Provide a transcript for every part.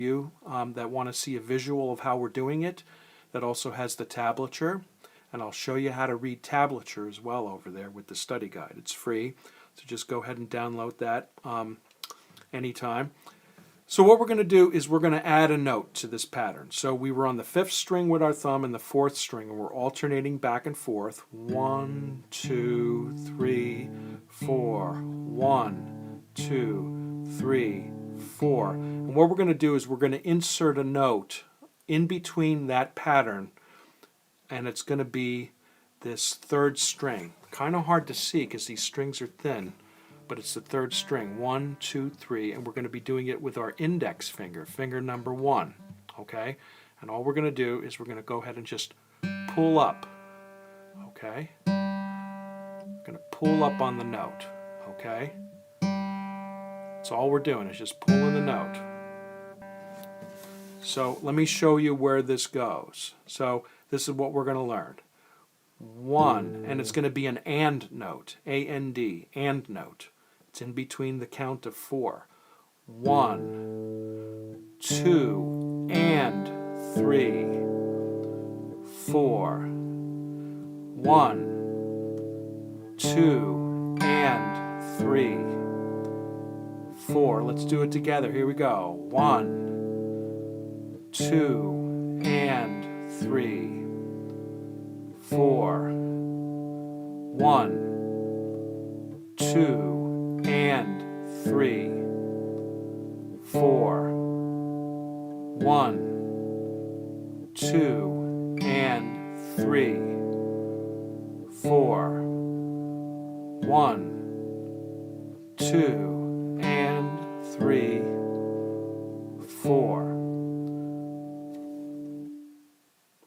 You that want to see a visual of how we're doing it, that also has the tablature, and I'll show you how to read tablature as well over there with the study guide. It's free, so just go ahead and download that anytime. So what we're going to do is we're going to add a note to this pattern. So we were on the 5th string with our thumb and the 4th string, and we're alternating back and forth. 1, 2, 3, 4. 1, 2, 3, 4. And what we're going to do is we're going to insert a note in between that pattern, and it's going to be this 3rd string. Kind of hard to see because these strings are thin, but it's the 3rd string. 1, 2, 3, and we're going to be doing it with our index finger, finger number 1. Okay? And all we're going to do is we're going to go ahead and just pull up. Okay? We're going to pull up on the note. Okay? That's all we're doing, is just pulling the note. So let me show you where this goes. So this is what we're going to learn. 1, and it's going to be an and note, A-N-D, and note. It's in between the count of 4. 1, 2, and 3, 4. 1, 2, and 3, 4. Let's do it together. Here we go. 1, 2, and 3, 4. 1, 2, and 3, 4. 1, 2, and 3, 4. 1, 2, and 3, 4.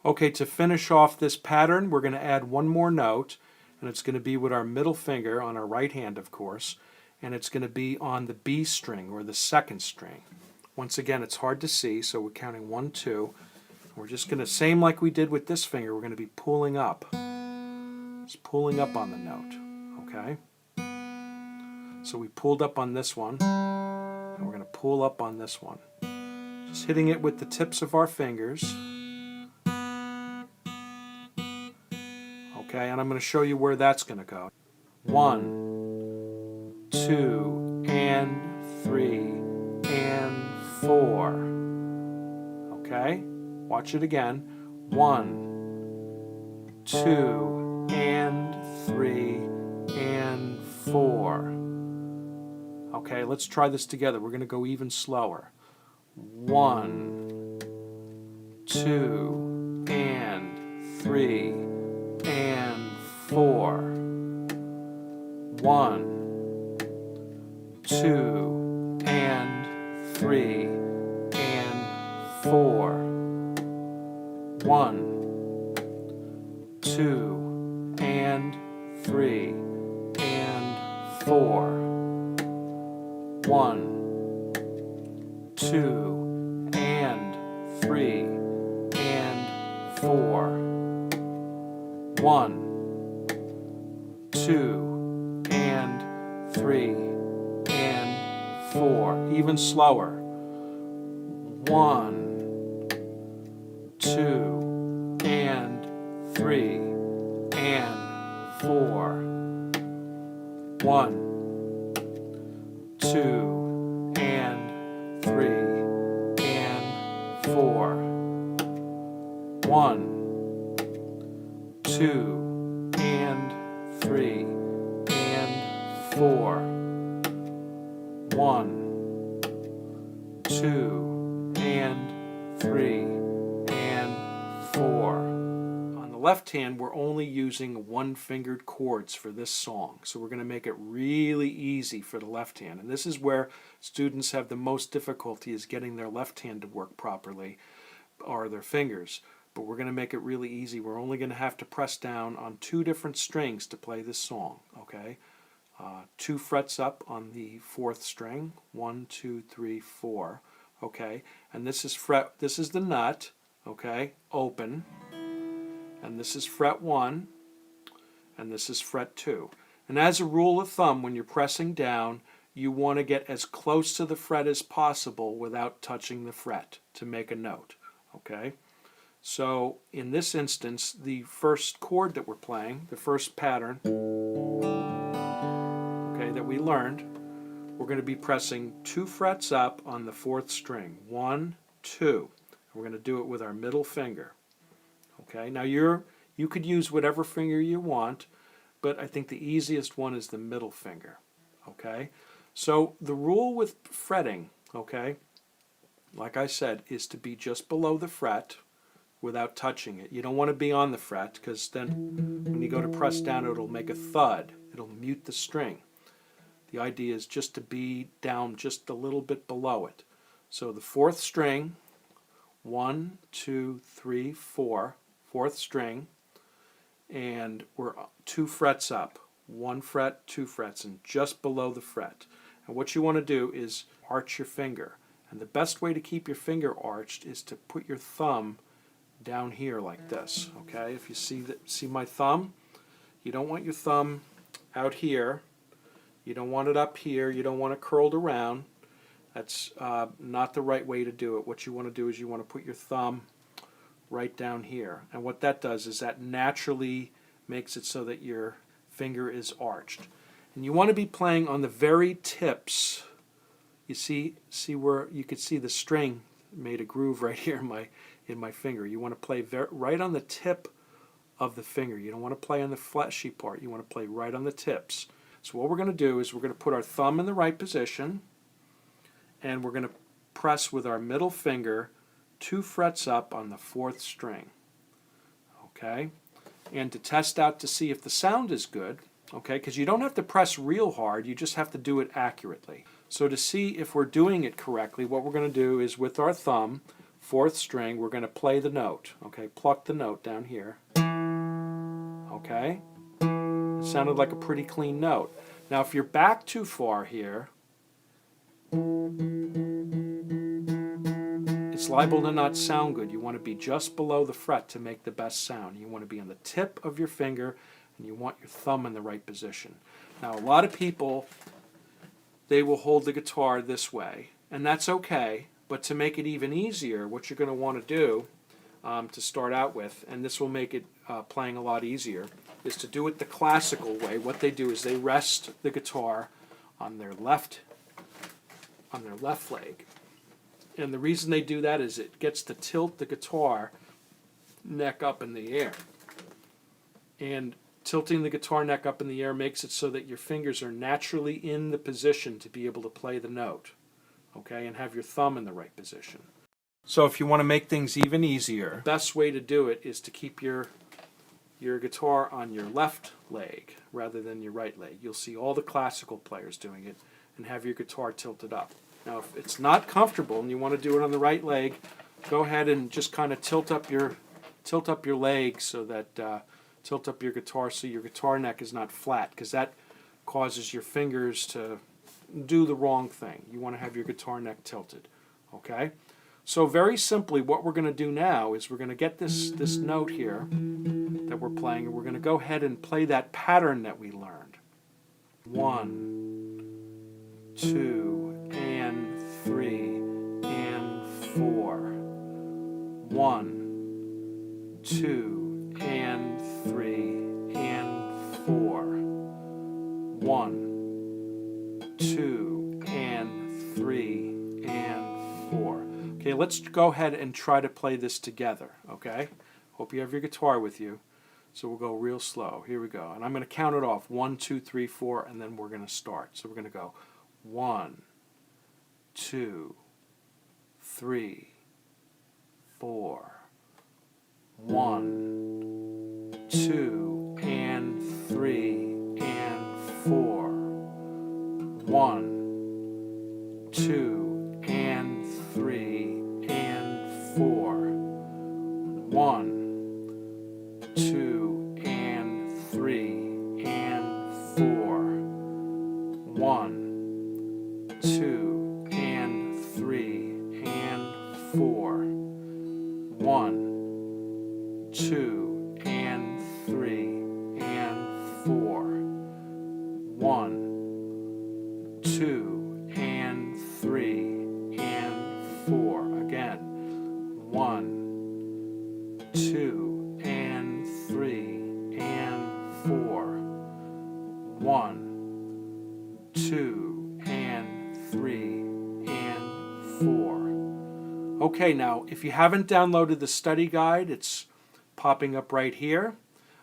Okay, to finish off this pattern, we're going to add one more note, and it's going to be with our middle finger on our right hand, of course, and it's going to be on the B string, or the 2nd string. Once again, it's hard to see, so we're counting 1, 2. We're just going to, same like we did with this finger, we're going to be pulling up. Just pulling up on the note, okay? So we pulled up on this one, and we're going to pull up on this one. Just hitting it with the tips of our fingers. Okay, and I'm going to show you where that's going to go. 1, 2, and 3, and 4. Okay, watch it again. 1, 2, and 3, and 4. Okay, let's try this together. We're going to go even slower. 1, 2, and 3, and 4. 1, 2, and 3, and 4. 1, 2, and 3, and 4. 1, 2, and 3, and 4. 1, 2, and 3, and 4. Even slower. 1, 2, and 3, and 4. 1, 2, and 3, and 4. 1, 2, and 3, and 4. 1, 2, and 3, and 4. On the left hand, we're only using one-fingered chords for this song, so we're going to make it really easy for the left hand. And this is where students have the most difficulty, is getting their left hand to work properly, or their fingers. But we're going to make it really easy. We're only going to have to press down on 2 different strings to play this song, okay? 2 frets up on the 4th string, 1, 2, 3, 4, okay? And this is the nut, okay, open, and this is fret 1, and this is fret 2. And as a rule of thumb, when you're pressing down, you want to get as close to the fret as possible without touching the fret to make a note. Okay? So in this instance, the first chord that we're playing, the first pattern, okay, that we learned, we're going to be pressing 2 frets up on the 4th string. 1, 2. We're going to do it with our middle finger. Okay? Now you could use whatever finger you want, but I think the easiest one is the middle finger. Okay? So the rule with fretting, okay, like I said, is to be just below the fret without touching it. You don't want to be on the fret, because then when you go to press down, it'll make a thud. It'll mute the string. The idea is just to be down just a little bit below it. So the 4th string, 1, 2, 3, 4, 4th string, and we're 2 frets up. 1 fret, 2 frets, and just below the fret. And what you want to do is arch your finger. And the best way to keep your finger arched is to put your thumb down here like this. Okay? If you see my thumb, you don't want your thumb out here. You don't want it up here. You don't want it curled around. That's not the right way to do it. What you want to do is you want to put your thumb right down here. And what that does is that naturally makes it so that your finger is arched. And you want to be playing on the very tips. You see where you could see the string made a groove right here in my finger. You want to play right on the tip of the finger. You don't want to play on the fleshy part. You want to play right on the tips. So what we're going to do is we're going to put our thumb in the right position, and we're going to press with our middle finger 2 frets up on the 4th string. Okay? And to test out to see if the sound is good, okay, because you don't have to press real hard, you just have to do it accurately. So to see if we're doing it correctly, what we're going to do is with our thumb, 4th string, we're going to play the note. Okay, pluck the note down here. Okay? It sounded like a pretty clean note. Now if you're back too far here, it's liable to not sound good. You want to be just below the fret to make the best sound. You want to be on the tip of your finger, and you want your thumb in the right position. Now a lot of people, they will hold the guitar this way, and that's okay, but to make it even easier, what you're going to want to do to start out with, and this will make it playing a lot easier, is to do it the classical way. What they do is they rest the guitar on their left leg. And the reason they do that is it gets to tilt the guitar neck up in the air. And tilting the guitar neck up in the air makes it so that your fingers are naturally in the position to be able to play the note. Okay, and have your thumb in the right position. So if you want to make things even easier, the best way to do it is to keep your guitar on your left leg rather than your right leg. You'll see all the classical players doing it, and have your guitar tilted up. Now if it's not comfortable and you want to do it on the right leg, go ahead and just kind of tilt up your leg so that tilt up your guitar so your guitar neck is not flat, because that causes your fingers to do the wrong thing. You want to have your guitar neck tilted. Okay? So very simply, what we're going to do now is we're going to get this note here that we're playing, and we're going to go ahead and play that pattern that we learned. 1, 2, and 3, and 4. 1, 2, and 3, and 4. 1, 2, and 3, and 4. Okay, let's go ahead and try to play this together, okay? Hope you have your guitar with you. So we'll go real slow. Here we go. And I'm going to count it off. 1, 2, 3, 4, and then we're going to start. So we're going to go 1, 2, 3, 4. 1, 2, and 3, and 4. 1, 2, and 3, and 4. 1, 2, and 3, and 4. 1, 2, and 3, and 4. 1, 2, and 3, and 4. 1, 2, 2 and 3 and 4. 1, 2 and 3 and 4. Okay, now if you haven't downloaded the study guide, it's popping up right here.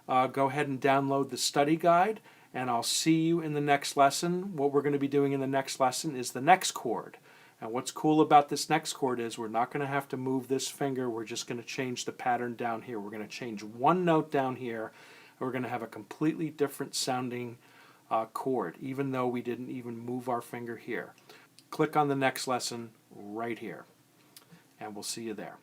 Go ahead and download the study guide, and I'll see you in the next lesson. What we're going to be doing in the next lesson is the next chord. And what's cool about this next chord is we're not going to have to move this finger. We're just going to change the pattern down here. We're going to change one note down here, and we're going to have a completely different sounding chord, even though we didn't even move our finger here. Click on the next lesson right here, and we'll see you there.